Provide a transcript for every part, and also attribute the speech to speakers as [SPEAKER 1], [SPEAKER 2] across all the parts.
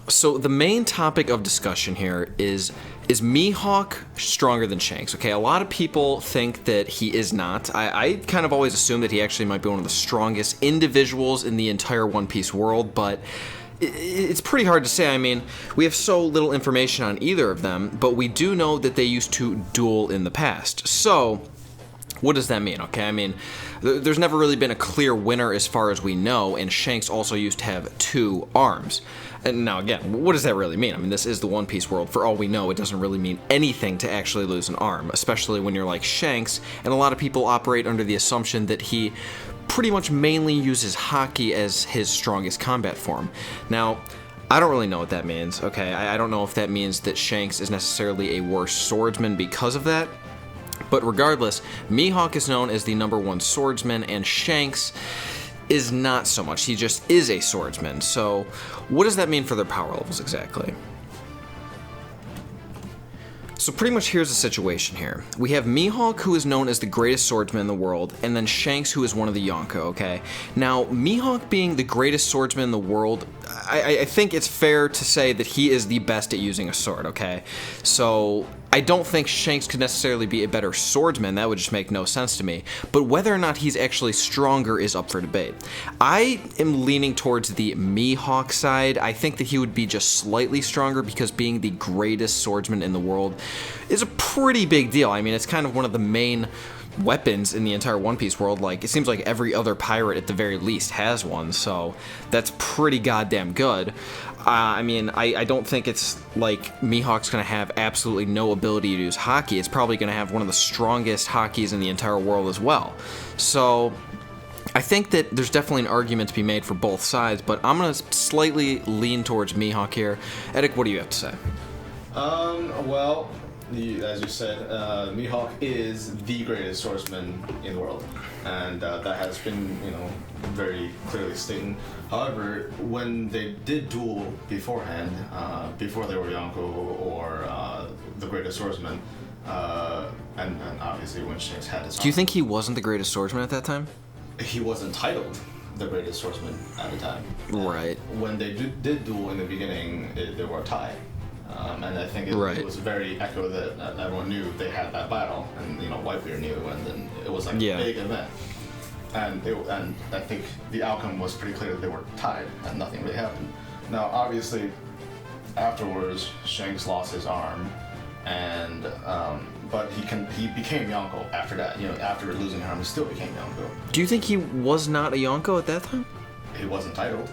[SPEAKER 1] So the main topic of discussion here is Mihawk stronger than Shanks? Okay, a lot of people think that he is not. I kind of always assume that he actually might be one of the strongest individuals in the entire One Piece world, but it's pretty hard to say. I mean, we have so little information on either of them, but we do know that they used to duel in the past. So, what does that mean? Okay, I mean, there's never really been a clear winner as far as we know, and Shanks also used to have 2 arms. And now again, what does that really mean? I mean, this is the One Piece world. For all we know, it doesn't really mean anything to actually lose an arm, especially when you're like Shanks, and a lot of people operate under the assumption that he pretty much mainly uses Haki as his strongest combat form. Now, I don't really know what that means, okay? I don't know if that means that Shanks is necessarily a worse swordsman because of that, but regardless, Mihawk is known as the #1 swordsman, and Shanks is not so much. He just is a swordsman. So, what does that mean for their power levels exactly? So pretty much here's the situation here. We have Mihawk, who is known as the greatest swordsman in the world, and then Shanks, who is one of the Yonko, okay? Now, Mihawk being the greatest swordsman in the world, I think it's fair to say that he is the best at using a sword, okay? So, I don't think Shanks could necessarily be a better swordsman. That would just make no sense to me. But whether or not he's actually stronger is up for debate. I am leaning towards the Mihawk side. I think that he would be just slightly stronger because being the greatest swordsman in the world is a pretty big deal. I mean, it's kind of one of the main weapons in the entire One Piece world. Like, it seems like every other pirate at the very least has one, so that's pretty goddamn good. I mean, I don't think it's like Mihawk's gonna have absolutely no ability to use Haki. It's probably gonna have one of the strongest Hakis in the entire world as well. So, I think that there's definitely an argument to be made for both sides, but I'm gonna slightly lean towards Mihawk here. Edik, what do you have to say?
[SPEAKER 2] Well, as you said, Mihawk is the greatest swordsman in the world, and that has been, very clearly stated. However, when they did duel beforehand, before they were Yonko or the greatest swordsman, and obviously when Shanks had his arm,
[SPEAKER 1] do you think he wasn't the greatest swordsman at that time?
[SPEAKER 2] He wasn't titled the greatest swordsman at the time.
[SPEAKER 1] Right.
[SPEAKER 2] When they did duel in the beginning, they were tied. And I think it was very echo that everyone knew they had that battle, and Whitebeard knew, and then it was like a big event. And I think the outcome was pretty clear that they were tied, and nothing really happened. Now, obviously, afterwards, Shanks lost his arm, and but he became Yonko after that. After losing an arm, he still became Yonko.
[SPEAKER 1] Do you think he was not a Yonko at that time?
[SPEAKER 2] He wasn't titled,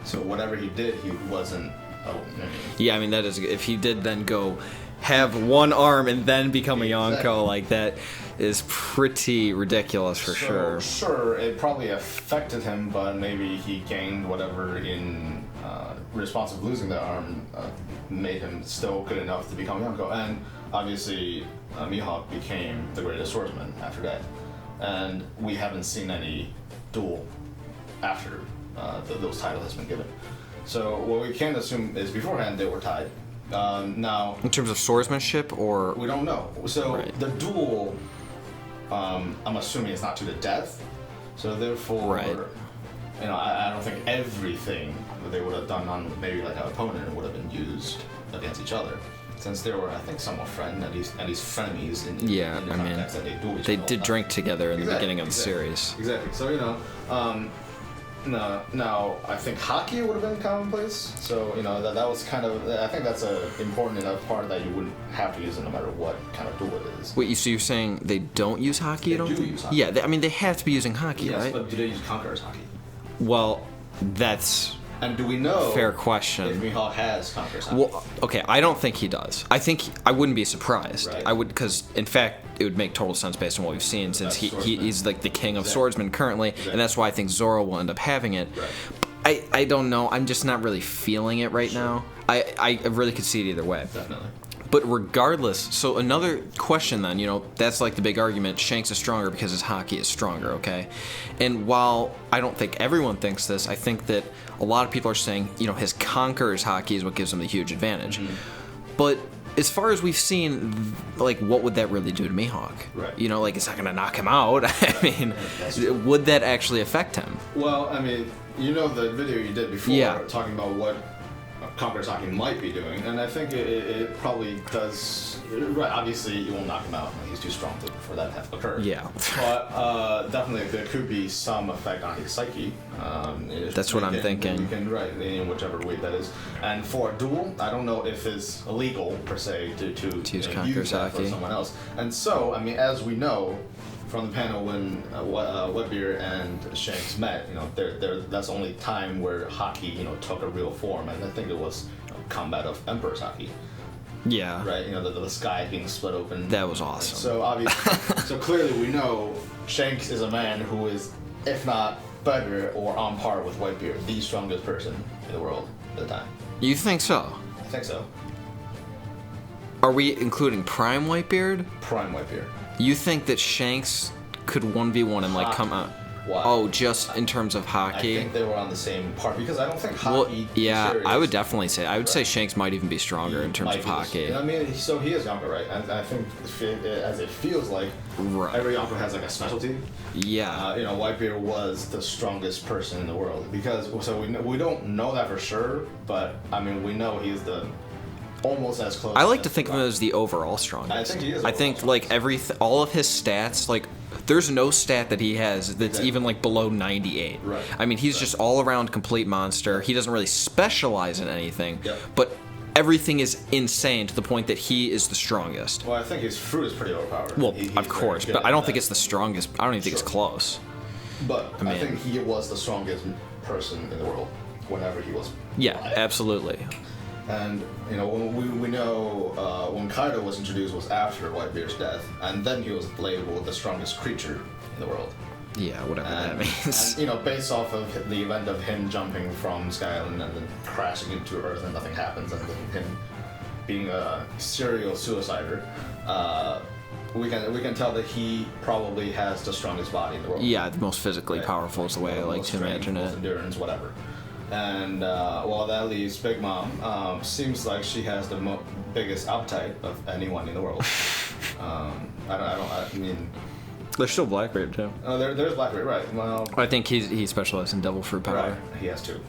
[SPEAKER 2] so whatever he did, he wasn't.
[SPEAKER 1] Yeah, I mean, that is, if he did then go have one arm and then become a Yonko, like, that is pretty ridiculous for sure.
[SPEAKER 2] Sure, it probably affected him, but maybe he gained whatever in response of losing that arm made him still good enough to become Yonko. And obviously, Mihawk became the greatest swordsman after that. And we haven't seen any duel after those titles has been given. So what we can assume is beforehand they were tied. Now,
[SPEAKER 1] in terms of swordsmanship, or
[SPEAKER 2] we don't know. So the duel, I'm assuming it's not to the death. So therefore, I don't think everything that they would have done on maybe like an opponent would have been used against each other, since they were, I think, somewhat at least frenemies in the context that they duel each other.
[SPEAKER 1] They did drink together in the beginning of the series.
[SPEAKER 2] Exactly. So now I think Haki would have been commonplace. So that was kind of, I think that's an important enough part that you wouldn't have to use it no matter what kind of duel it is.
[SPEAKER 1] Wait, so you're saying they don't use Haki?
[SPEAKER 2] They do use Haki.
[SPEAKER 1] Yeah, they have to be using Haki,
[SPEAKER 2] yes,
[SPEAKER 1] right?
[SPEAKER 2] But do they use Conqueror's Haki?
[SPEAKER 1] Well, that's...
[SPEAKER 2] And do we know?
[SPEAKER 1] Fair question.
[SPEAKER 2] If Mihawk has Conqueror's Haki?
[SPEAKER 1] Well, okay, I don't think he does. I wouldn't be surprised. Right. I would, because in fact, it would make total sense based on what we've seen, since he's like the king of swordsmen currently, and that's why I think Zoro will end up having it. Right. I don't know. I'm just not really feeling it right now. I really could see it either way.
[SPEAKER 2] Definitely.
[SPEAKER 1] But regardless, so another question then, that's like the big argument. Shanks is stronger because his Haki is stronger, okay? And while I don't think everyone thinks this, I think that a lot of people are saying, his Conqueror's Haki is what gives him the huge advantage. Mm-hmm. But as far as we've seen, like, what would that really do to Mihawk?
[SPEAKER 2] Right.
[SPEAKER 1] It's not going to knock him out. I mean, would that actually affect him?
[SPEAKER 2] Well, I mean, the video you did before talking about what Conqueror's Haki might be doing, and I think it probably does. Right, obviously you won't knock him out. He's too strong for that to have occurred.
[SPEAKER 1] Yeah.
[SPEAKER 2] But definitely there could be some effect on his psyche.
[SPEAKER 1] That's what I'm thinking.
[SPEAKER 2] You can, right, in whichever way that is. And for a duel, I don't know if it's illegal per se to use that for someone else. And so, I mean, as we know from the panel when Webbeard and Shanks met, that's the only time where Haki, took a real form, and I think it was combat of Emperor's Haki.
[SPEAKER 1] Yeah.
[SPEAKER 2] Right. The sky being split open.
[SPEAKER 1] That was awesome.
[SPEAKER 2] So obviously, so clearly we know Shanks is a man who is, if not better or on par with Whitebeard, the strongest person in the world at the time.
[SPEAKER 1] You think so?
[SPEAKER 2] I think so.
[SPEAKER 1] Are we including Prime Whitebeard?
[SPEAKER 2] Prime Whitebeard.
[SPEAKER 1] You think that Shanks could 1v1 and like come out?
[SPEAKER 2] Why?
[SPEAKER 1] Oh, just in terms of Haki?
[SPEAKER 2] I think they were on the same part because I don't think Haki.
[SPEAKER 1] Well, yeah, I would definitely say. I would say Shanks might even be stronger in terms of Haki.
[SPEAKER 2] I mean, so he is Yonko, right? And I think as it feels like, every Yonko has like a specialty.
[SPEAKER 1] Yeah.
[SPEAKER 2] Whitebeard was the strongest person in the world because we don't know that for sure, but I mean we know he's the almost as close.
[SPEAKER 1] I like to think of him as the overall strongest.
[SPEAKER 2] I think he is.
[SPEAKER 1] I think like all of his stats, like there's no stat that he has that's even like below 98.
[SPEAKER 2] Right.
[SPEAKER 1] I mean, he's just all around complete monster. He doesn't really specialize in anything,
[SPEAKER 2] Yep.
[SPEAKER 1] but everything is insane to the point that he is the strongest.
[SPEAKER 2] Well, I think his fruit is pretty overpowered.
[SPEAKER 1] Well, of course, but I don't think it's the strongest. I don't even think it's close.
[SPEAKER 2] But I think he was the strongest person in the world whenever he was.
[SPEAKER 1] Yeah,
[SPEAKER 2] alive.
[SPEAKER 1] Absolutely.
[SPEAKER 2] And when we know when Kaido was introduced was after Whitebeard's death, and then he was labeled the strongest creature in the world.
[SPEAKER 1] Yeah, whatever that means.
[SPEAKER 2] And, based off of the event of him jumping from Sky Island and then crashing into Earth and nothing happens, and then him being a serial suicider, we can tell that he probably has the strongest body in the world.
[SPEAKER 1] Yeah, the most physically powerful is the way I like to imagine it.
[SPEAKER 2] Endurance, whatever. And that leaves Big Mom. Seems like she has the biggest appetite of anyone in the world. I mean,
[SPEAKER 1] there's still Blackbeard too.
[SPEAKER 2] There's Blackbeard, right? Well,
[SPEAKER 1] I think he specializes in devil fruit power.
[SPEAKER 2] Right, he has two.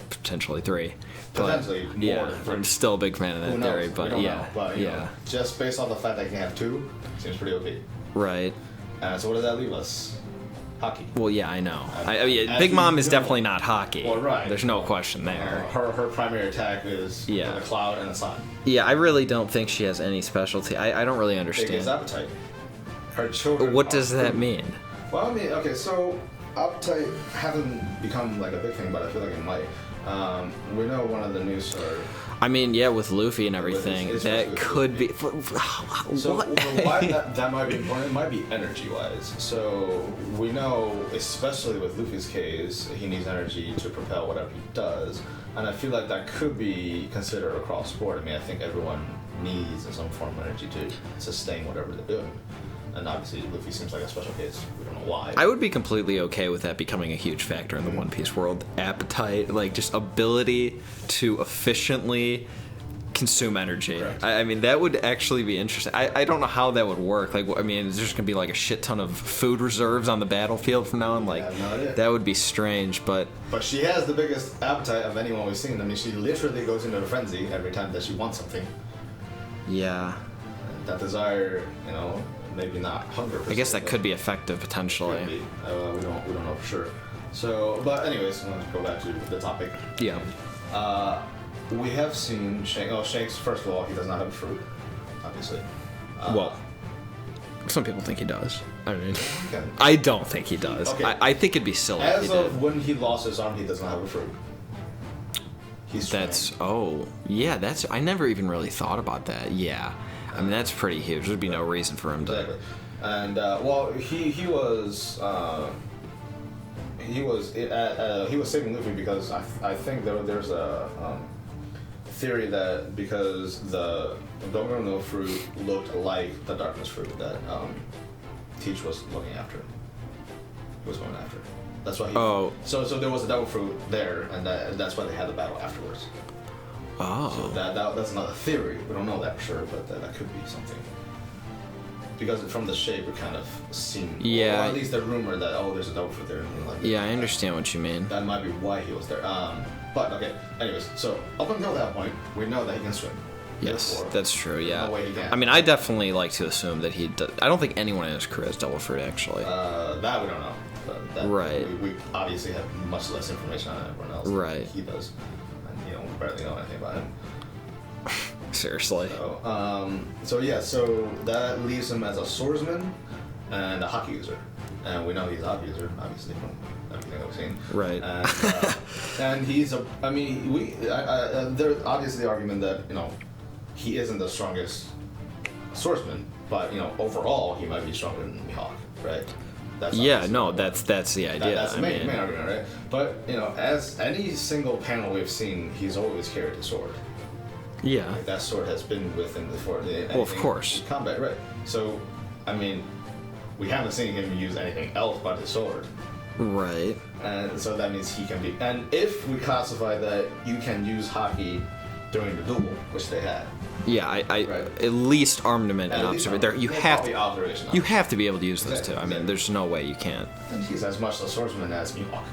[SPEAKER 1] Potentially three.
[SPEAKER 2] Potentially more.
[SPEAKER 1] Yeah, I'm still a big fan of that theory, but yeah,
[SPEAKER 2] but, just based on the fact that he can have two, seems pretty OP.
[SPEAKER 1] Right.
[SPEAKER 2] So what does that leave us? Haki.
[SPEAKER 1] Well, yeah, I know. Big Mom is definitely not Haki.
[SPEAKER 2] Well, right.
[SPEAKER 1] There's no question there.
[SPEAKER 2] Her primary attack is the cloud and the sun.
[SPEAKER 1] Yeah, I really don't think she has any specialty. I don't really understand.
[SPEAKER 2] Biggest appetite. Her children.
[SPEAKER 1] What does that mean?
[SPEAKER 2] Well, I mean, okay, so appetite hasn't become like a big thing, but I feel like it might. We know one of the news are.
[SPEAKER 1] I mean, yeah, with Luffy and everything, that could be.
[SPEAKER 2] So why that might be important? It might be energy-wise. So we know, especially with Luffy's case, he needs energy to propel whatever he does, and I feel like that could be considered across board. I mean, I think everyone needs some form of energy to sustain whatever they're doing. And obviously, Luffy seems like a special case. We don't know why.
[SPEAKER 1] I would be completely okay with that becoming a huge factor in the One Piece world. Appetite, like just ability to efficiently consume energy. I mean, that would actually be interesting. I don't know how that would work. Like, I mean, is there just gonna be like a shit ton of food reserves on the battlefield from now on? Like, that would be strange. But
[SPEAKER 2] she has the biggest appetite of anyone we've seen. I mean, she literally goes into a frenzy every time that she wants something.
[SPEAKER 1] Yeah.
[SPEAKER 2] That desire, maybe not hunger.
[SPEAKER 1] I guess that could be effective potentially.
[SPEAKER 2] Could be. We don't know for sure. So, but anyways, let's go back to the topic.
[SPEAKER 1] Yeah.
[SPEAKER 2] We have seen Shanks. Shanks, first of all, he does not have a fruit, obviously.
[SPEAKER 1] Well, some people think he does. I mean, I don't think he does.
[SPEAKER 2] Okay.
[SPEAKER 1] I think it'd be silly if he did.
[SPEAKER 2] When he lost his arm, he does not have a fruit.
[SPEAKER 1] I never even really thought about that. Yeah. I mean, that's pretty huge. There'd be no reason for him to.
[SPEAKER 2] Exactly. And he was saving Luffy because I think there's a theory that because the Dogoro fruit looked like the darkness fruit that Teach was looking after. He was going after. That's why he.
[SPEAKER 1] Oh.
[SPEAKER 2] So there was a devil fruit there, and that's why they had the battle afterwards.
[SPEAKER 1] Oh.
[SPEAKER 2] So that's another theory. We don't know that for sure, but that could be something. Because from the shape, it kind of seemed.
[SPEAKER 1] Yeah.
[SPEAKER 2] Or at least the rumor that there's a devil fruit there.
[SPEAKER 1] Yeah, I understand what you mean.
[SPEAKER 2] That might be why he was there. But okay. Anyways, so up until that point, we know that he can swim.
[SPEAKER 1] Yes,
[SPEAKER 2] Therefore,
[SPEAKER 1] that's true. Yeah.
[SPEAKER 2] No way he can.
[SPEAKER 1] I mean, I definitely like to assume that he. I don't think anyone in his career has double fruit actually.
[SPEAKER 2] That we don't know. But that,
[SPEAKER 1] right.
[SPEAKER 2] We obviously have much less information on everyone else.
[SPEAKER 1] Right.
[SPEAKER 2] He does, and we barely know anything about him.
[SPEAKER 1] Seriously.
[SPEAKER 2] So that leaves him as a swordsman and a Haki user, and we know he's a Haki user, obviously from everything that we've seen.
[SPEAKER 1] Right.
[SPEAKER 2] And he's a. I mean, there's obviously the argument that he isn't the strongest swordsman, but overall he might be stronger than Mihawk, right?
[SPEAKER 1] That's the idea.
[SPEAKER 2] That's the main argument, right? But as any single panel we've seen, he's always carried the sword.
[SPEAKER 1] Yeah.
[SPEAKER 2] Like, that sword has been with him before.
[SPEAKER 1] Well, of course.
[SPEAKER 2] Combat, right? So, I mean, we haven't seen him use anything else but his sword.
[SPEAKER 1] Right.
[SPEAKER 2] And so that means he can be. And if we classify that you can use Haki during the duel, which they had.
[SPEAKER 1] Yeah, right. At least armament and observation. There, you have to be able to use those two. I mean, there's no way you can't.
[SPEAKER 2] And he's as much a swordsman as Mihawk.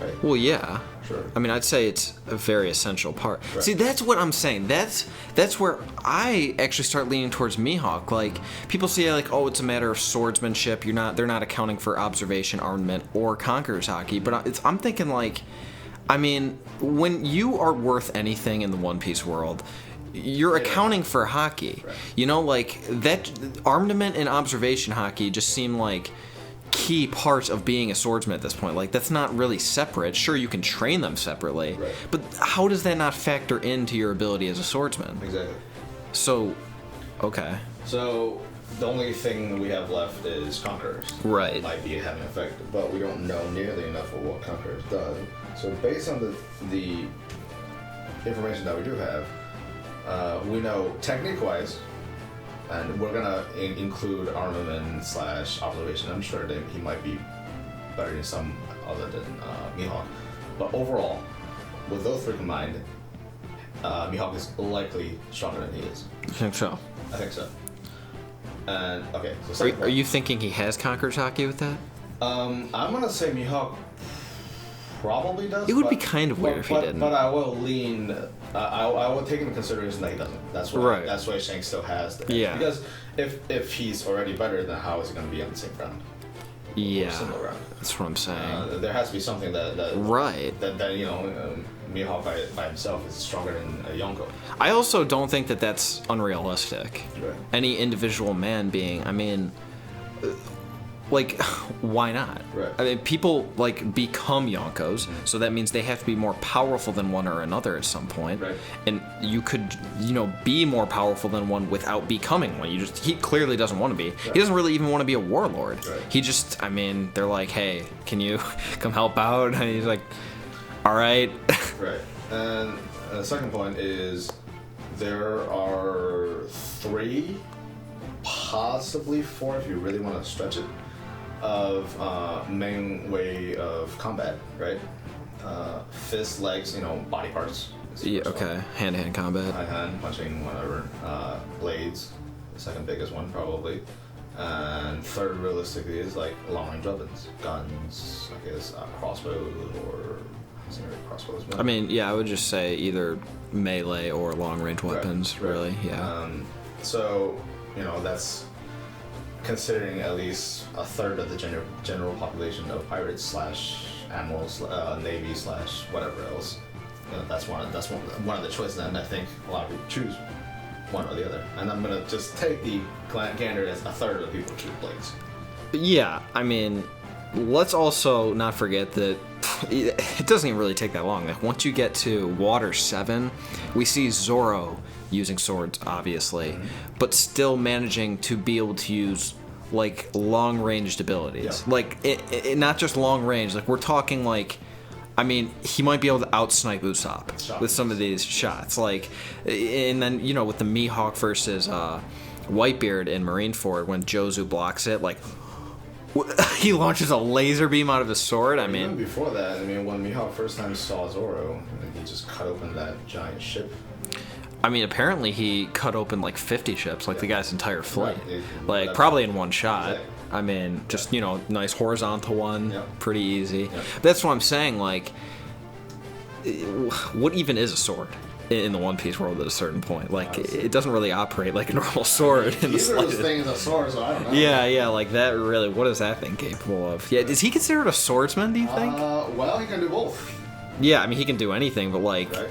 [SPEAKER 2] Right.
[SPEAKER 1] Well, yeah.
[SPEAKER 2] Sure.
[SPEAKER 1] I mean, I'd say it's a very essential part.
[SPEAKER 2] Right.
[SPEAKER 1] See, that's what I'm saying. That's where I actually start leaning towards Mihawk. Like, people say, like, oh, it's a matter of swordsmanship. They're not accounting for observation, armament, or conqueror's Haki. But I'm thinking, like, I mean, when you are worth anything in the One Piece world, you're accounting for Haki. Right. Like, that armament and observation Haki just seem like key parts of being a swordsman at this point. Like, that's not really separate. Sure, you can train them separately,
[SPEAKER 2] right,
[SPEAKER 1] but how does that not factor into your ability as a swordsman?
[SPEAKER 2] Exactly.
[SPEAKER 1] So, okay.
[SPEAKER 2] So the only thing we have left is conquerors.
[SPEAKER 1] Right.
[SPEAKER 2] It might be having an effect, but we don't know nearly enough of what conquerors does. So based on the information that we do have, we know technique-wise. And we're gonna include armament / observation. I'm sure that he might be better than some other than Mihawk. But overall, with those three combined, Mihawk is likely stronger than he is.
[SPEAKER 1] You think so?
[SPEAKER 2] I think so. And okay, so
[SPEAKER 1] are you thinking he has conqueror's Haki with that?
[SPEAKER 2] I'm gonna say Mihawk probably does.
[SPEAKER 1] It would be kind of weird if he didn't.
[SPEAKER 2] But I will lean. I will take into consideration that he doesn't. That's why.
[SPEAKER 1] Right.
[SPEAKER 2] That's why Shanks still has the edge.
[SPEAKER 1] Yeah.
[SPEAKER 2] Because if he's already better, then how is he going to be on the same round?
[SPEAKER 1] Yeah.
[SPEAKER 2] Similar round.
[SPEAKER 1] That's what I'm saying.
[SPEAKER 2] There has to be something that
[SPEAKER 1] right.
[SPEAKER 2] That Mihawk by himself is stronger than Yonko.
[SPEAKER 1] I also don't think that that's unrealistic.
[SPEAKER 2] Right.
[SPEAKER 1] Any individual man being, I mean, like, why not?
[SPEAKER 2] Right.
[SPEAKER 1] I mean, people, like, become Yonkos, so that means they have to be more powerful than one or another at some point.
[SPEAKER 2] Right.
[SPEAKER 1] And you could, be more powerful than one without becoming one. He clearly doesn't want to be. Right. He doesn't really even want to be a warlord.
[SPEAKER 2] Right.
[SPEAKER 1] He just, I mean, they're like, hey, can you come help out? And he's like, all right.
[SPEAKER 2] Right. And the second point is there are 3, possibly 4, if you really want to stretch it, of main way of combat, right? Fists, legs, body parts.
[SPEAKER 1] Yeah, okay. Hand-to-hand combat.
[SPEAKER 2] Hand, punching, whatever. Blades, the second biggest one probably. And third, realistically, is like long-range weapons. Guns, I guess, crossbows, or... crossbows.
[SPEAKER 1] I mean, yeah, I would just say either melee or long-range weapons,
[SPEAKER 2] right.
[SPEAKER 1] Really, yeah.
[SPEAKER 2] So, that's... considering at least a third of the general population of pirates / admirals, navy / whatever else, that's one of the choices, and I think a lot of people choose one or the other. And I'm gonna just take the gander as a third of the people choose blades.
[SPEAKER 1] Yeah, I mean, let's also not forget that it doesn't even really take that long. Like, once you get to Water 7, we see Zoro using swords, obviously, but still managing to be able to use, like, long-ranged abilities. Yeah. Like, it not just long-range. Like, we're talking, like, I mean, he might be able to outsnipe Usopp with some of these shots. Like, and then, with the Mihawk versus Whitebeard in Marineford, when Jozu blocks it, like, he launches a laser beam out of his sword. I mean,
[SPEAKER 2] even before that, when Mihawk first time saw Zoro, he just cut open that giant ship.
[SPEAKER 1] I mean, apparently he cut open like 50 ships, like the guy's entire fleet,
[SPEAKER 2] right.
[SPEAKER 1] Probably in one shot.
[SPEAKER 2] Exactly.
[SPEAKER 1] I mean, just nice horizontal one,
[SPEAKER 2] yeah.
[SPEAKER 1] Pretty easy.
[SPEAKER 2] Yeah.
[SPEAKER 1] That's what I'm saying. Like, what even is a sword in the One Piece world at a certain point? Like, it doesn't really operate like a normal sword. In the
[SPEAKER 2] those things are swords, so I don't know.
[SPEAKER 1] Yeah, like that really, what is that thing capable of? Yeah, is he considered a swordsman, do you think?
[SPEAKER 2] Well, he can do both.
[SPEAKER 1] Yeah, I mean, he can do anything, but like,
[SPEAKER 2] right.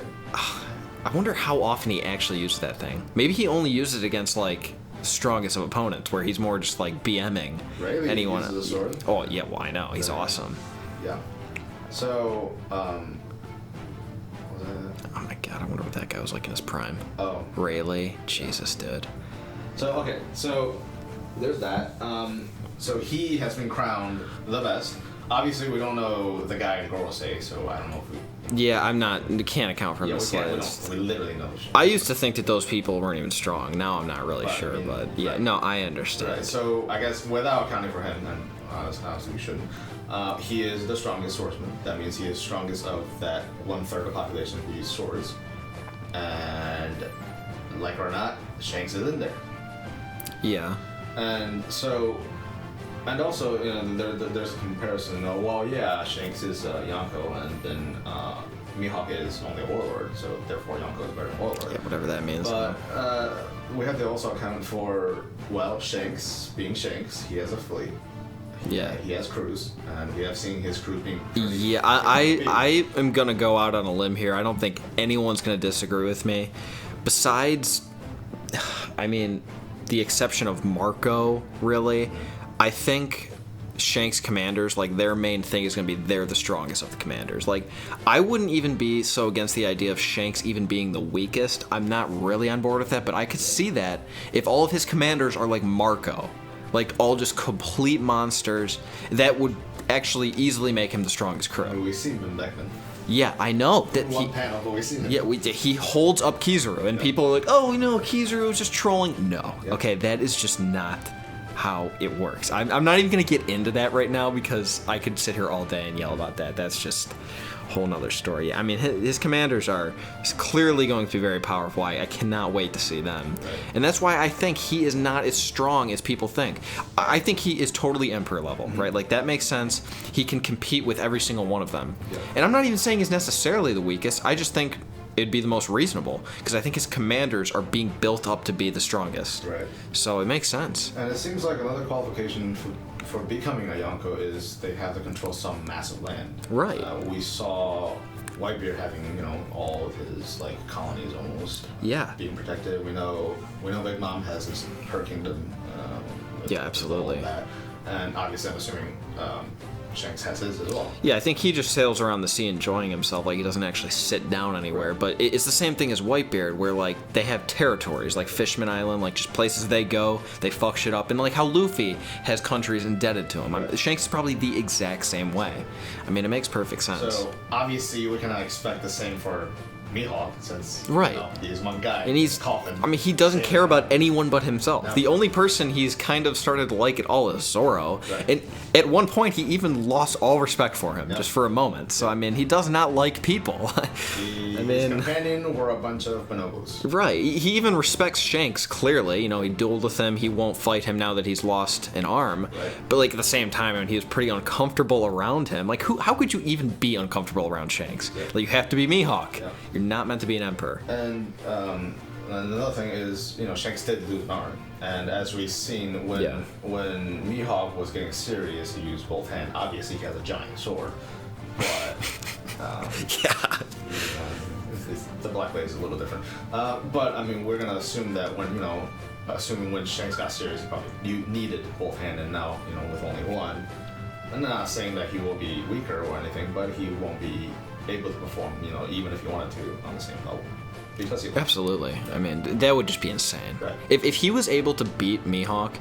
[SPEAKER 1] I wonder how often he actually uses that thing. Maybe he only uses it against, like, strongest of opponents, where he's more just, like, BMing
[SPEAKER 2] Rayleigh
[SPEAKER 1] anyone.
[SPEAKER 2] Uses a sword.
[SPEAKER 1] Oh, yeah, well, I know. He's awesome.
[SPEAKER 2] Yeah. So,
[SPEAKER 1] oh my god, I wonder what that guy was like in his prime.
[SPEAKER 2] Oh.
[SPEAKER 1] Rayleigh. Jesus, dude.
[SPEAKER 2] So, okay, so there's that. So he has been crowned the best. Obviously, we don't know the guy in Gorosei, so I don't know if we...
[SPEAKER 1] Yeah, can't account for him
[SPEAKER 2] the
[SPEAKER 1] slightest.
[SPEAKER 2] We literally know.
[SPEAKER 1] I used to think that those people weren't even strong. Now I'm not really sure,
[SPEAKER 2] I mean,
[SPEAKER 1] but yeah, no, I understand.
[SPEAKER 2] Right, so I guess without accounting for him, and honestly we shouldn't, he is the strongest swordsman. That means he is strongest of that 1/3 of the population who use swords. And, like it or not, Shanks is in there.
[SPEAKER 1] Yeah.
[SPEAKER 2] And so... And also, you know, there's a comparison. Well, yeah, Shanks is Yonko, and then Mihawk is only a warlord, so therefore Yonko is better than warlord.
[SPEAKER 1] Yeah, whatever that means.
[SPEAKER 2] But we have to also account for, well, Shanks being Shanks. He has a fleet.
[SPEAKER 1] Yeah.
[SPEAKER 2] He has crews, and we have seen his crew being.
[SPEAKER 1] Yeah, I am gonna go out on a limb here. I don't think anyone's gonna disagree with me. Besides, I mean, the exception of Marco, really. I think Shanks commanders, like, their main thing is going to be they're the strongest of the commanders. Like, I wouldn't even be so against the idea of Shanks even being the weakest. I'm not really on board with that, but I could see that if all of his commanders are like Marco, like all just complete monsters, that would actually easily make him the strongest crew.
[SPEAKER 2] I mean, we've seen him back then.
[SPEAKER 1] Yeah, I know that
[SPEAKER 2] One panel, but we've seen him.
[SPEAKER 1] Yeah, he holds up Kizaru, and people are like, "Oh, Kizaru is just trolling." No, okay, that is just not how it works. I'm not even gonna get into that right now because I could sit here all day and yell about that. That's just a whole nother story. I mean, his commanders are clearly going to be very powerful. I cannot wait to see them.
[SPEAKER 2] Right.
[SPEAKER 1] And that's why I think he is not as strong as people think. I think he is totally Emperor level, right? Like, that makes sense. He can compete with every single one of them.
[SPEAKER 2] Yeah.
[SPEAKER 1] And I'm not even saying he's necessarily the weakest. I just think it'd be the most reasonable because I think his commanders are being built up to be the strongest.
[SPEAKER 2] Right.
[SPEAKER 1] So it makes sense.
[SPEAKER 2] And it seems like another qualification for becoming a Yonko is they have to control some massive land.
[SPEAKER 1] Right.
[SPEAKER 2] We saw Whitebeard having, all of his colonies almost.
[SPEAKER 1] Yeah.
[SPEAKER 2] Being protected. We know Big Mom has her kingdom.
[SPEAKER 1] Yeah, absolutely.
[SPEAKER 2] All that. And obviously, I'm assuming Shanks has his as well.
[SPEAKER 1] Yeah, I think he just sails around the sea enjoying himself. Like, he doesn't actually sit down anywhere. Right. But it's the same thing as Whitebeard, where they have territories, like Fishman Island, just places they go, they fuck shit up, and how Luffy has countries indebted to him.
[SPEAKER 2] Right.
[SPEAKER 1] Shanks is probably the exact same way. I mean, it makes perfect sense.
[SPEAKER 2] So obviously, we cannot expect the same for Mihawk, since he's one guy.
[SPEAKER 1] And he's
[SPEAKER 2] coughing.
[SPEAKER 1] I mean, he doesn't care about anyone but himself.
[SPEAKER 2] No.
[SPEAKER 1] The only person he's kind of started to like at all is Zoro.
[SPEAKER 2] Right.
[SPEAKER 1] And at one point, he even lost all respect for him, just for a moment. So, I mean, he does not like people.
[SPEAKER 2] His companion were a bunch of bonobos.
[SPEAKER 1] Right. He even respects Shanks, clearly. He dueled with him. He won't fight him now that he's lost an arm.
[SPEAKER 2] Right.
[SPEAKER 1] But, at the same time, I mean, he was pretty uncomfortable around him. How could you even be uncomfortable around Shanks?
[SPEAKER 2] Yeah.
[SPEAKER 1] You have to be Mihawk.
[SPEAKER 2] Yeah.
[SPEAKER 1] You're not meant to be an emperor.
[SPEAKER 2] And another thing is, Shanks did lose an arm. And as we've seen, when Mihawk was getting serious, he used both hands. Obviously, he has a giant sword. But, the Black Blade is a little different. But, I mean, we're going to assume that when Shanks got serious, he probably needed both hands, and now, with only one. I'm not saying that he will be weaker or anything, but he won't be able to perform, even if he wanted to, on the same level. Because he
[SPEAKER 1] Absolutely. I mean, that would just be insane.
[SPEAKER 2] Right.
[SPEAKER 1] If he was able to beat Mihawk,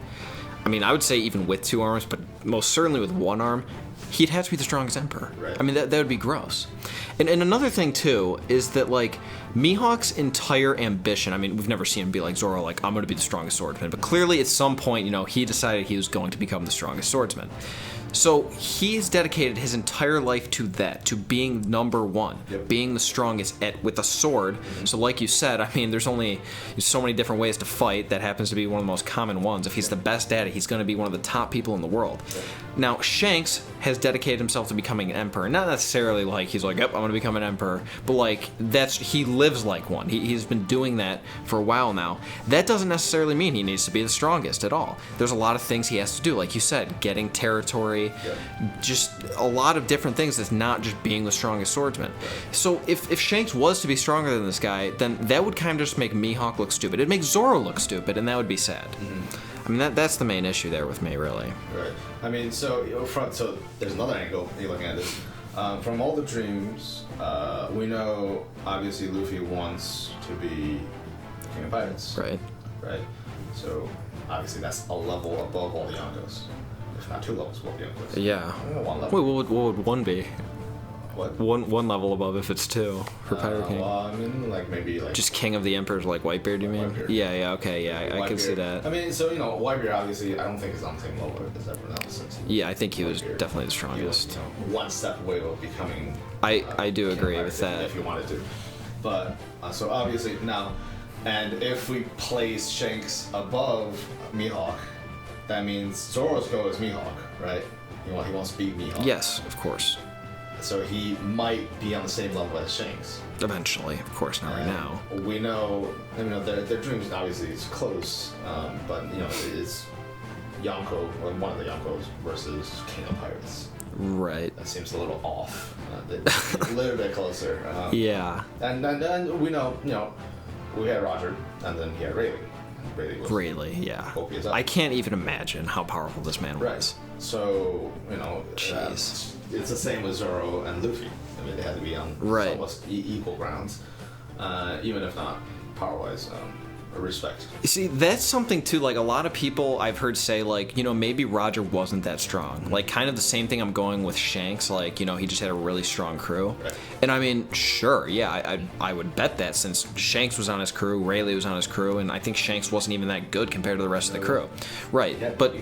[SPEAKER 1] I mean, I would say even with 2 arms, but most certainly with 1 arm, he'd have to be the strongest emperor.
[SPEAKER 2] Right.
[SPEAKER 1] I mean, that would be gross. And another thing, too, is that, Mihawk's entire ambition, I mean, we've never seen him be like Zoro, I'm going to be the strongest swordsman, but clearly at some point, he decided he was going to become the strongest swordsman. So he's dedicated his entire life to that, to being number one, being the strongest with a sword. So like you said, I mean, there's so many different ways to fight. That happens to be one of the most common ones. If he's the best at it, he's going to be one of the top people in the world. Now, Shanks has dedicated himself to becoming an emperor. Not necessarily like he's like, yep, I'm going to become an emperor, but like he lives like one. He's been doing that for a while now. That doesn't necessarily mean he needs to be the strongest at all. There's a lot of things he has to do, like you said, getting territory, just a lot of different things that's not just being the strongest swordsman. So if Shanks was to be stronger than this guy, then that would kind of just make Mihawk look stupid. It'd make Zoro look stupid, and that would be sad. I mean, that's the main issue there with me, really.
[SPEAKER 2] Right. I mean, so there's another angle you're looking at this. From all the dreams, we know obviously Luffy wants to be the king of pirates.
[SPEAKER 1] Right.
[SPEAKER 2] Right. So obviously that's a level above all the yonkos, if not 2 levels above the yonkos.
[SPEAKER 1] Yeah.
[SPEAKER 2] 1 level.
[SPEAKER 1] Wait, what would 1 be?
[SPEAKER 2] What?
[SPEAKER 1] One level above if it's 2 for Pirate King.
[SPEAKER 2] Well, I mean, like maybe like
[SPEAKER 1] just King of the Emperors, like Whitebeard, you mean?
[SPEAKER 2] Whitebeard.
[SPEAKER 1] Yeah, okay, yeah, I can see that.
[SPEAKER 2] I mean, so Whitebeard obviously I don't think is on the same level as everyone else.
[SPEAKER 1] Yeah, I think he was definitely the strongest.
[SPEAKER 2] He was, 1 step away of becoming.
[SPEAKER 1] I do agree with that.
[SPEAKER 2] If you wanted to, but so obviously now, and if we place Shanks above Mihawk, that means Zoro's goal is Mihawk, right? He wants to beat Mihawk.
[SPEAKER 1] Yes, of course.
[SPEAKER 2] So he might be on the same level as Shanks.
[SPEAKER 1] Eventually, of course, not right now.
[SPEAKER 2] We know, their dreams obviously is close, but it's Yonko, or one of the Yonkos, versus King of Pirates.
[SPEAKER 1] Right.
[SPEAKER 2] That seems a little off. A little bit closer.
[SPEAKER 1] Yeah.
[SPEAKER 2] And we know, we had Roger, and then he had Rayleigh.
[SPEAKER 1] Rayleigh, yeah. I can't even imagine how powerful this man was.
[SPEAKER 2] So,
[SPEAKER 1] Jeez.
[SPEAKER 2] It's the same with Zoro and Luffy. I mean, they had to be on almost equal grounds, even if not power-wise, respect.
[SPEAKER 1] You see, that's something too, like a lot of people I've heard say, like, maybe Roger wasn't that strong. Like, kind of the same thing I'm going with Shanks, like, he just had a really strong crew.
[SPEAKER 2] Right.
[SPEAKER 1] And I mean, sure, yeah, I would bet that since Shanks was on his crew, Rayleigh was on his crew, and I think Shanks wasn't even that good compared to the rest of the crew. Right, but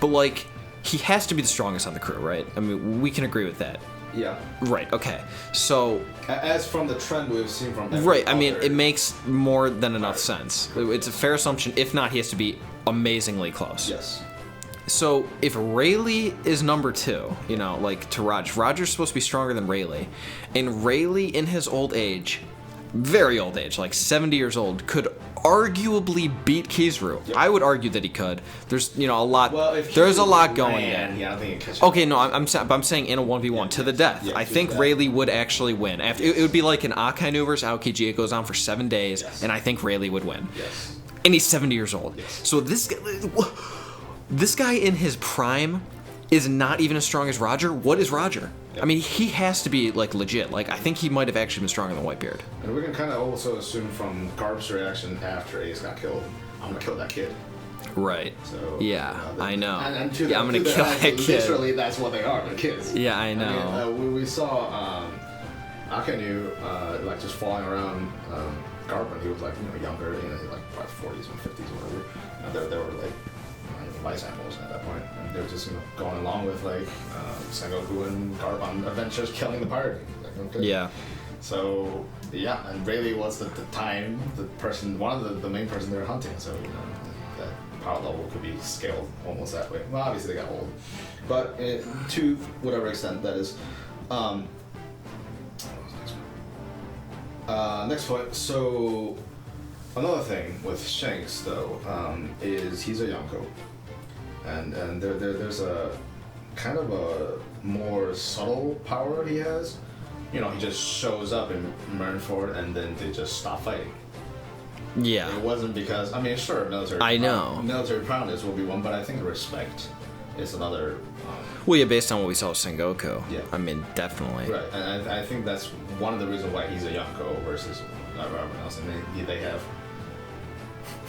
[SPEAKER 1] like, he has to be the strongest on the crew, right? I mean, we can agree with that.
[SPEAKER 2] Yeah.
[SPEAKER 1] Right, okay. So...
[SPEAKER 2] as from the trend we've seen from...
[SPEAKER 1] Right, I mean, it makes more than enough sense. It's a fair assumption. If not, he has to be amazingly close.
[SPEAKER 2] Yes.
[SPEAKER 1] So, if Rayleigh is number 2, like to Roger's supposed to be stronger than Rayleigh, and Rayleigh in his old age, very old age, like 70 years old, could arguably beat Kizaru. Yep. I would argue that he could. There's a lot.
[SPEAKER 2] Well,
[SPEAKER 1] there's a lot going there.
[SPEAKER 2] Yeah, I don't think it
[SPEAKER 1] okay, no, I'm saying in a 1v1 to the death. I think Rayleigh would actually win. It would be like an Akainu versus Aokiji. It goes on for 7 days, and I think Rayleigh would win.
[SPEAKER 2] Yes.
[SPEAKER 1] And he's 70 years old.
[SPEAKER 2] Yes.
[SPEAKER 1] So this guy in his prime is not even as strong as Roger. What is Roger? Yep. I mean, he has to be like legit. Like, I think he might have actually been stronger than Whitebeard.
[SPEAKER 2] And we can kind of also assume from Garp's reaction after Ace got killed, I'm gonna kill that kid.
[SPEAKER 1] Right.
[SPEAKER 2] So,
[SPEAKER 1] I know.
[SPEAKER 2] And
[SPEAKER 1] I'm gonna kill that kid.
[SPEAKER 2] Literally, that's what they are, the kids.
[SPEAKER 1] Yeah, I know.
[SPEAKER 2] I mean, we saw Akainu like just flying around Garp when he was like younger, like probably 40s and 50s or whatever. They were like vice admirals at that point, and they were just going along with like Sengoku and Garp on adventures killing the pirate. Like, okay.
[SPEAKER 1] Yeah.
[SPEAKER 2] So and Rayleigh was at the time one of the main person they were hunting. So that power level could be scaled almost that way. Well, obviously they got old, but to whatever extent that is. Next point. So another thing with Shanks though is he's a yonko. And there's a kind of a more subtle power he has. He just shows up in Marineford and then they just stop fighting.
[SPEAKER 1] Yeah.
[SPEAKER 2] It wasn't because, sure, military prowess will be one, but I think respect is another.
[SPEAKER 1] Well, yeah, based on what we saw with Sengoku.
[SPEAKER 2] Yeah.
[SPEAKER 1] I mean, definitely.
[SPEAKER 2] Right, and I think that's one of the reasons why he's a yonko versus everyone else. And they have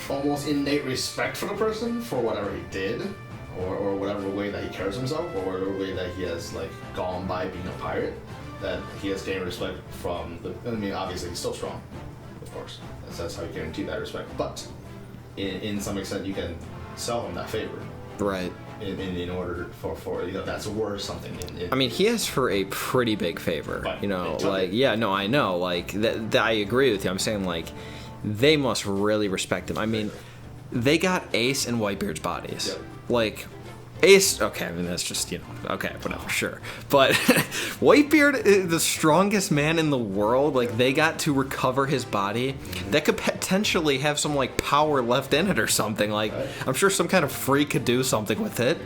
[SPEAKER 2] almost innate respect for the person for whatever he did. Or whatever way that he carries himself, or whatever way that he has gone by being a pirate, that he has gained respect from obviously he's still strong, of course. That's how you guarantee that respect. But in some extent, you can sell him that favor.
[SPEAKER 1] Right.
[SPEAKER 2] in order for that's worth something.
[SPEAKER 1] I mean, he asked for a pretty big favor.
[SPEAKER 2] But
[SPEAKER 1] I know, like that I agree with you. I'm saying like they must really respect him. I mean, they got Ace and Whitebeard's bodies.
[SPEAKER 2] Yep.
[SPEAKER 1] Like Ace, okay, I mean that's just okay, whatever, sure. But Whitebeard is the strongest man in the world. Like they got to recover his body. That could potentially have some like power left in it or something. Like I'm sure some kind of freak could do something with it.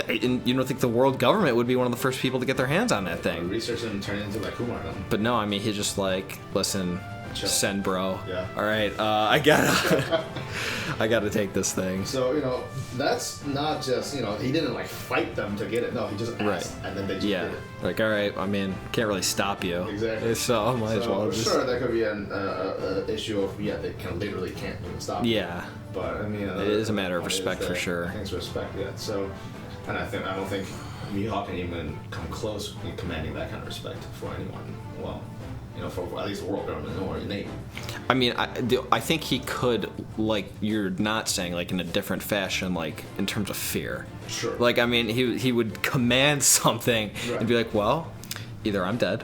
[SPEAKER 1] And you don't think the world government would be one of the first people to get their hands on that thing?
[SPEAKER 2] Research and turn it into like Kumar.
[SPEAKER 1] But no, I mean he's just like, listen. Send, bro.
[SPEAKER 2] Yeah.
[SPEAKER 1] All right. I gotta take this thing.
[SPEAKER 2] So that's not just he didn't like fight them to get it. No, he just asked, and then they just did it.
[SPEAKER 1] Like, all right. I mean, can't really stop you.
[SPEAKER 2] Exactly.
[SPEAKER 1] So I might as well.
[SPEAKER 2] Sure, that could be an issue of they literally can't even stop.
[SPEAKER 1] Yeah.
[SPEAKER 2] You. But I mean,
[SPEAKER 1] it is a matter of respect for sure.
[SPEAKER 2] I think it's respect. Yeah. So, and I don't think Mihawk can even come close in commanding that kind of respect for anyone. Well. For at least the world government or Navy. I mean,
[SPEAKER 1] I think he could, like you're not saying, like in a different fashion, like in terms of fear.
[SPEAKER 2] Sure.
[SPEAKER 1] Like I mean, he would command something and be like, well, either I'm dead,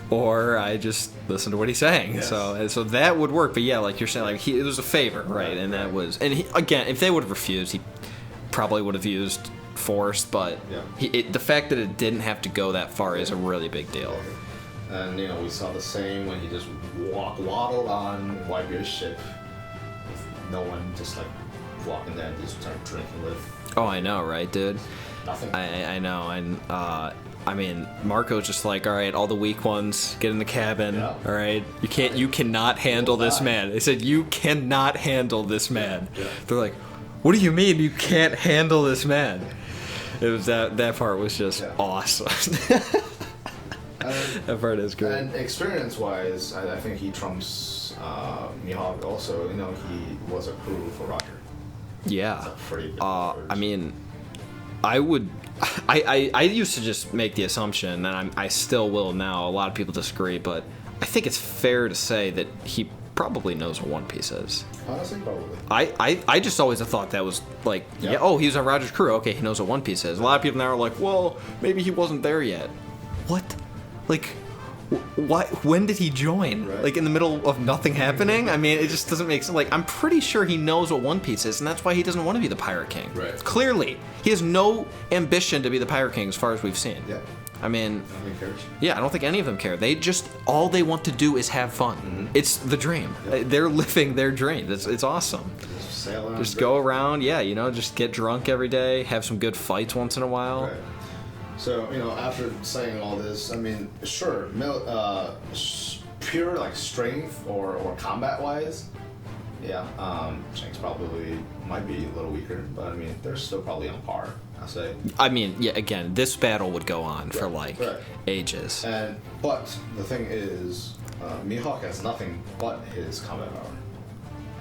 [SPEAKER 1] or I just listen to what he's saying.
[SPEAKER 2] Yes.
[SPEAKER 1] So that would work. But yeah, like you're saying, like it was a favor, right? And that was, and again, if they would have refused, he probably would have used force. But the fact that it didn't have to go that far is a really big deal.
[SPEAKER 2] And we saw the same when he just waddled on Whitebeard's ship with no one just like walking there and just started drinking with.
[SPEAKER 1] Oh, I know, right, dude?
[SPEAKER 2] Nothing.
[SPEAKER 1] I know, and I mean, Marco's just like, all right, all the weak ones, get in the cabin.
[SPEAKER 2] Yeah.
[SPEAKER 1] All right, you cannot handle this man. They said you cannot handle this man.
[SPEAKER 2] Yeah.
[SPEAKER 1] They're like, what do you mean you can't handle this man? It was that part was just awesome. That part is great.
[SPEAKER 2] And experience-wise, I think he trumps Mihawk. Also, he was a crew for Roger.
[SPEAKER 1] Yeah.
[SPEAKER 2] That's a pretty big
[SPEAKER 1] I mean, I used to just make the assumption, and I still will now. A lot of people disagree, but I think it's fair to say that he probably knows what One Piece is.
[SPEAKER 2] Honestly, probably.
[SPEAKER 1] I just always have thought that was like, he was on Roger's crew. Okay, he knows what One Piece is. A lot of people now are like, well, maybe he wasn't there yet. What? Like, why? When did he join?
[SPEAKER 2] Right.
[SPEAKER 1] Like in the middle of nothing happening? I mean, it just doesn't make sense. Like, I'm pretty sure he knows what One Piece is, and that's why he doesn't want to be the Pirate King.
[SPEAKER 2] Right.
[SPEAKER 1] Clearly, he has no ambition to be the Pirate King, as far as we've seen.
[SPEAKER 2] Yeah.
[SPEAKER 1] I mean,
[SPEAKER 2] nobody cares.
[SPEAKER 1] Yeah, I don't think any of them care. All they want to do is have fun. Mm-hmm. It's the dream. Yep. They're living their dream. It's awesome.
[SPEAKER 2] Just sail around.
[SPEAKER 1] Just go around, just get drunk every day, have some good fights once in a while.
[SPEAKER 2] Right. So, after saying all this, I mean, sure, pure like strength or combat wise, Shanks probably might be a little weaker, but I mean, they're still probably on par, I'll say.
[SPEAKER 1] I mean, again, this battle would go on for ages.
[SPEAKER 2] But the thing is, Mihawk has nothing but his combat power.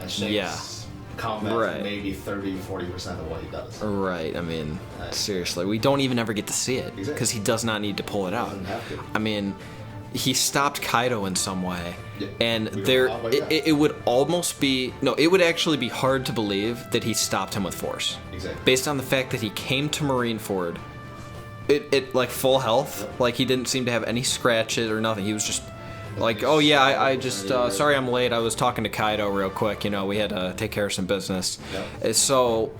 [SPEAKER 2] And Shanks combat maybe 30-40% of what he does.
[SPEAKER 1] Right. I mean, seriously, we don't even ever get to see it because he does not need to pull it out.
[SPEAKER 2] He doesn't have to.
[SPEAKER 1] I mean, he stopped Kaido in some way, and it would almost be it would actually be hard to believe that he stopped him with force.
[SPEAKER 2] Exactly.
[SPEAKER 1] Based on the fact that he came to Marineford, it like full health, like he didn't seem to have any scratches or nothing. He was just. Like, oh yeah, I just, sorry I'm late, I was talking to Kaido real quick, we had to take care of some business. Yep. So,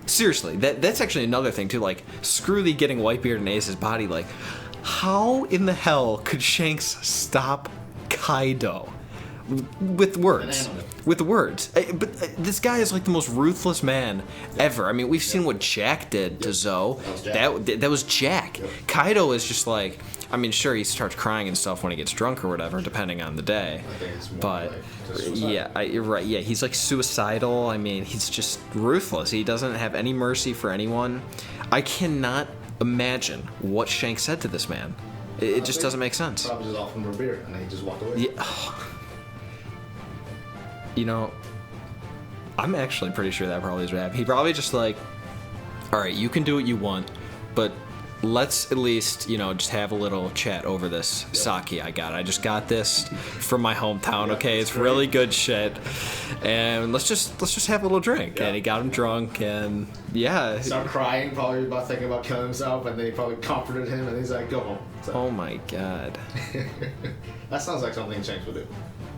[SPEAKER 1] seriously, that's actually another thing too, like, screw the getting Whitebeard and Ace's body, like, how in the hell could Shanks stop Kaido? With words. With words. But this guy is like the most ruthless man ever. I mean, we've seen what Jack did to Zoe. That was Jack. Yep. Kaido is just like, I mean, sure, he starts crying and stuff when he gets drunk or whatever, depending on the day.
[SPEAKER 2] I think it's more
[SPEAKER 1] but
[SPEAKER 2] like
[SPEAKER 1] you're right. Yeah, he's like suicidal. I mean, he's just ruthless. He doesn't have any mercy for anyone. I cannot imagine what Shanks said to this man. It just doesn't make sense.
[SPEAKER 2] Probably just offered him a beer and then he just walked away.
[SPEAKER 1] Yeah. I'm actually pretty sure that probably is what happened. He probably just like, all right, you can do what you want, but let's at least, just have a little chat over this sake I got. I just got this from my hometown, okay? It's really good shit. And let's just have a little drink. And he got him drunk, and yeah.
[SPEAKER 2] Started crying, probably about thinking about killing himself, and they probably comforted him, and he's like, go home. So.
[SPEAKER 1] Oh my god.
[SPEAKER 2] That sounds like something Shanks would do.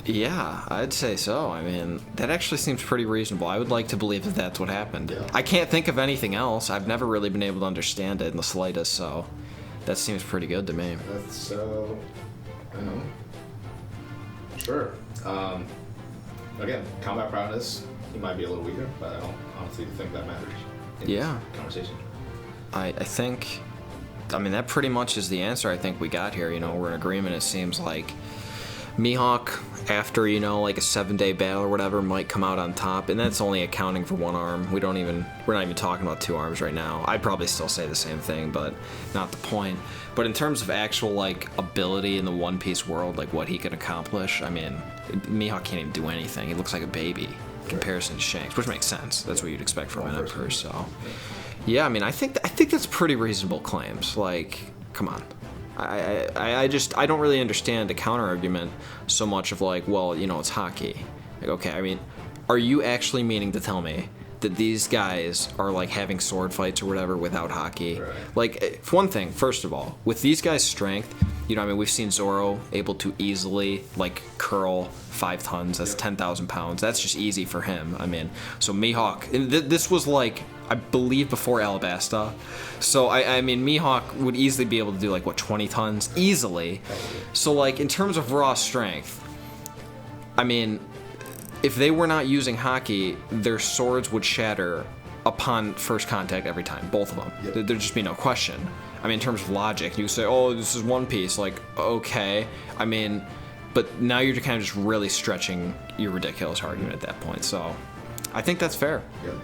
[SPEAKER 1] Yeah, I'd say so. I mean, that actually seems pretty reasonable. I would like to believe that that's what happened.
[SPEAKER 2] Yeah.
[SPEAKER 1] I can't think of anything else. I've never really been able to understand it in the slightest, so that seems pretty good to me.
[SPEAKER 2] That's so... Sure. Again, combat prowess, he might be a little weaker, but I don't honestly think that matters in this conversation.
[SPEAKER 1] I think... I mean, that pretty much is the answer I think we got here. We're in agreement, it seems like. Mihawk, after, like a 7-day battle or whatever, might come out on top, and that's only accounting for one arm. We're not even talking about 2 arms right now. I'd probably still say the same thing, but not the point. But in terms of actual, ability in the One Piece world, what he can accomplish, I mean, Mihawk can't even do anything. He looks like a baby in comparison to Shanks, which makes sense. That's what you'd expect from an emperor, so... Yeah, I mean, I think that's pretty reasonable claims. Come on. I don't really understand the counter argument so much of well, it's Haki. Okay, I mean, are you actually meaning to tell me that these guys are having sword fights or whatever without Haki?
[SPEAKER 2] Right.
[SPEAKER 1] For one thing, first of all, with these guys' strength, we've seen Zoro able to easily curl 5 tons. That's 10,000 pounds. That's just easy for him. I mean, so Mihawk, this was I believe before Alabasta. So, I mean, Mihawk would easily be able to do, 20 tons? Easily. So, in terms of raw strength, I mean, if they were not using Haki, their swords would shatter upon first contact every time. Both of them.
[SPEAKER 2] Yep.
[SPEAKER 1] There'd just be no question. I mean, in terms of logic, you say, oh, this is One Piece. Okay. I mean, but now you're kind of just really stretching your ridiculous argument at that point. So, I think that's fair.
[SPEAKER 2] Yep.